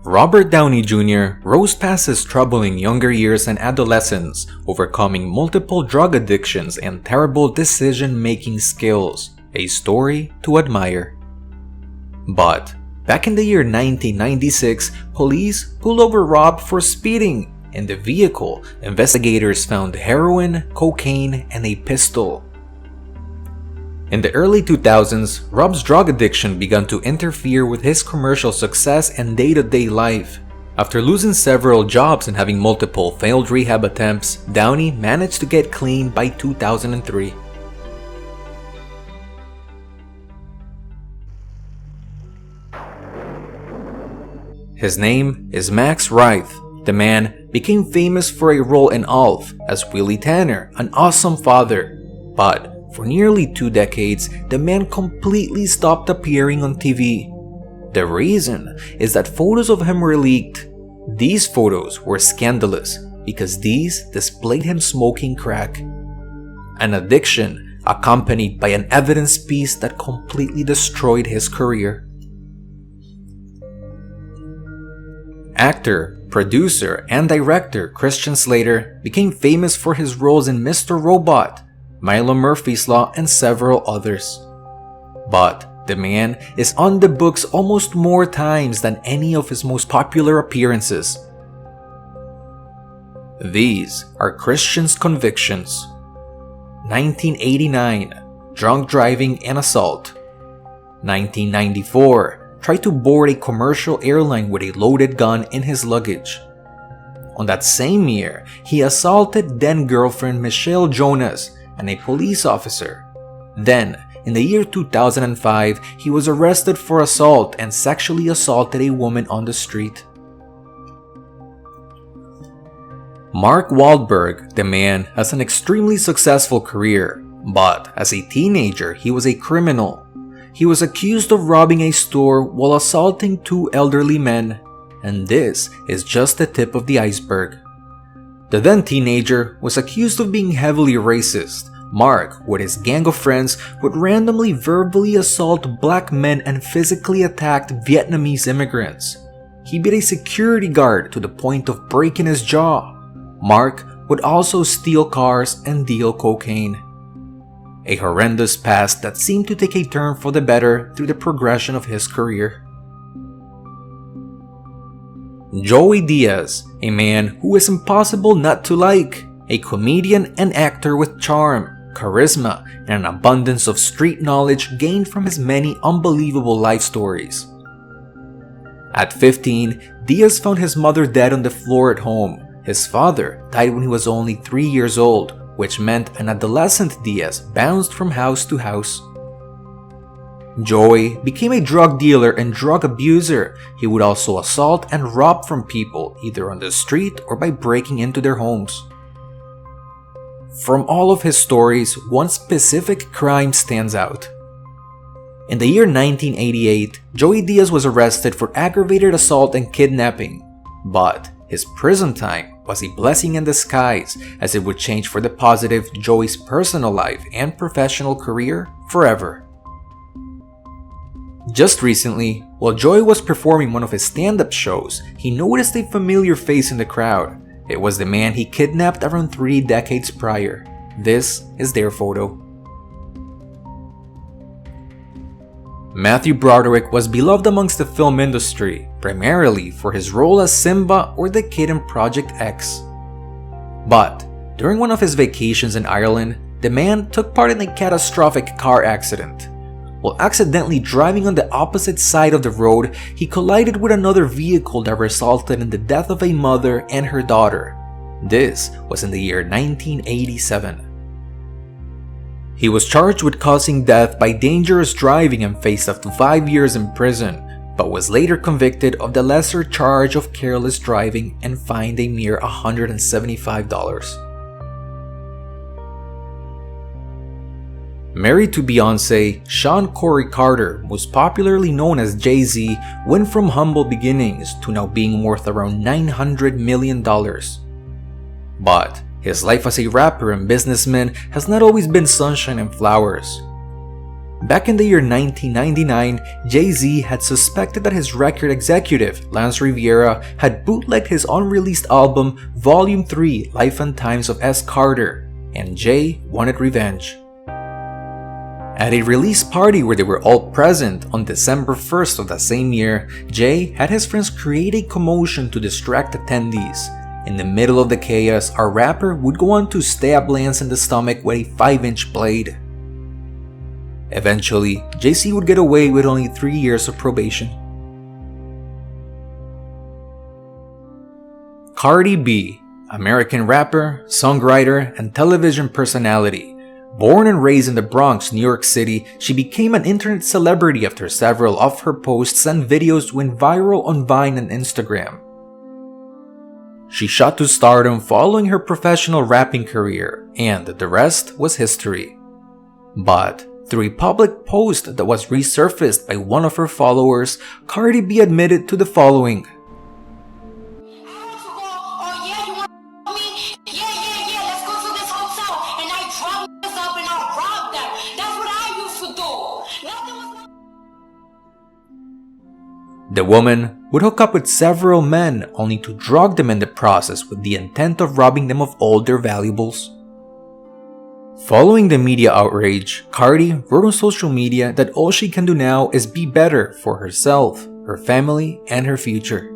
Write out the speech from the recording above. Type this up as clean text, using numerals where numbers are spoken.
Robert Downey Jr. rose past his troubling younger years and adolescence, overcoming multiple drug addictions and terrible decision-making skills, a story to admire. But back in the year 1996, police pulled over Rob for speeding. In the vehicle, investigators found heroin, cocaine, and a pistol. In the early 2000s, Rob's drug addiction began to interfere with his commercial success and day-to-day life. After losing several jobs and having multiple failed rehab attempts, Downey managed to get clean by 2003. His name is Max Wright. The man became famous for a role in Alf as Willie Tanner, an awesome father. But for nearly 2 decades, the man completely stopped appearing on TV. The reason is that photos of him were leaked. These photos were scandalous because these displayed him smoking crack. An addiction accompanied by an evidence piece that completely destroyed his career. Actor, producer, and director Christian Slater became famous for his roles in Mr. Robot, Milo Murphy's Law, and several others. But the man is on the books almost more times than any of his most popular appearances. These are Christian's convictions. 1989, drunk driving and assault. 1994, tried to board a commercial airline with a loaded gun in his luggage. On that same year, he assaulted then-girlfriend Michelle Jonas and a police officer. Then, in the year 2005, he was arrested for assault and sexually assaulted a woman on the street. Mark Whalberg, the man, has an extremely successful career, but as a teenager, he was a criminal. He was accused of robbing a store while assaulting 2 elderly men, and this is just the tip of the iceberg. The then teenager was accused of being heavily racist. Mark, with his gang of friends, would randomly verbally assault black men and physically attacked Vietnamese immigrants. He beat a security guard to the point of breaking his jaw. Mark would also steal cars and deal cocaine. A horrendous past that seemed to take a turn for the better through the progression of his career. Joey Diaz, a man who is impossible not to like, a comedian and actor with charm, charisma, and an abundance of street knowledge gained from his many unbelievable life stories. At 15, Diaz found his mother dead on the floor at home. His father died when he was only 3 years old, which meant an adolescent Diaz bounced from house to house. Joey became a drug dealer and drug abuser. He would also assault and rob from people, either on the street or by breaking into their homes. From all of his stories, one specific crime stands out. In the year 1988, Joey Diaz was arrested for aggravated assault and kidnapping, but his prison time was a blessing in disguise, as it would change for the positive Joey's personal life and professional career forever. Just recently, while Joey was performing one of his stand-up shows, he noticed a familiar face in the crowd. It was the man he kidnapped around 3 decades prior. This is their photo. Matthew Broderick was beloved amongst the film industry, primarily for his role as Simba or the kid in Project X. But during one of his vacations in Ireland, the man took part in a catastrophic car accident. While accidentally driving on the opposite side of the road, he collided with another vehicle that resulted in the death of a mother and her daughter. This was in the year 1987. He was charged with causing death by dangerous driving and faced up to 5 years in prison, but was later convicted of the lesser charge of careless driving and fined a mere $175. Married to Beyoncé, Shaun Carter, most popularly known as Jay-Z, went from humble beginnings to now being worth around $900 million. But his life as a rapper and businessman has not always been sunshine and flowers. Back in the year 1999, Jay-Z had suspected that his record executive, Lance Riviera, had bootlegged his unreleased album Volume 3 Life and Times of S. Carter, and Jay wanted revenge. At a release party where they were all present on December 1st of that same year, Jay had his friends create a commotion to distract attendees. In the middle of the chaos, our rapper would go on to stab Lance in the stomach with a 5-inch blade. Eventually, Jay-Z would get away with only 3 years of probation. Cardi B, American rapper, songwriter, and television personality. Born and raised in the Bronx, New York City, she became an internet celebrity after several of her posts and videos went viral on Vine and Instagram. She shot to stardom following her professional rapping career, and the rest was history. But through a public post that was resurfaced by one of her followers, Cardi B admitted to the following. The woman would hook up with several men only to drug them in the process with the intent of robbing them of all their valuables. Following the media outrage, Cardi wrote on social media that all she can do now is be better for herself, her family, and her future.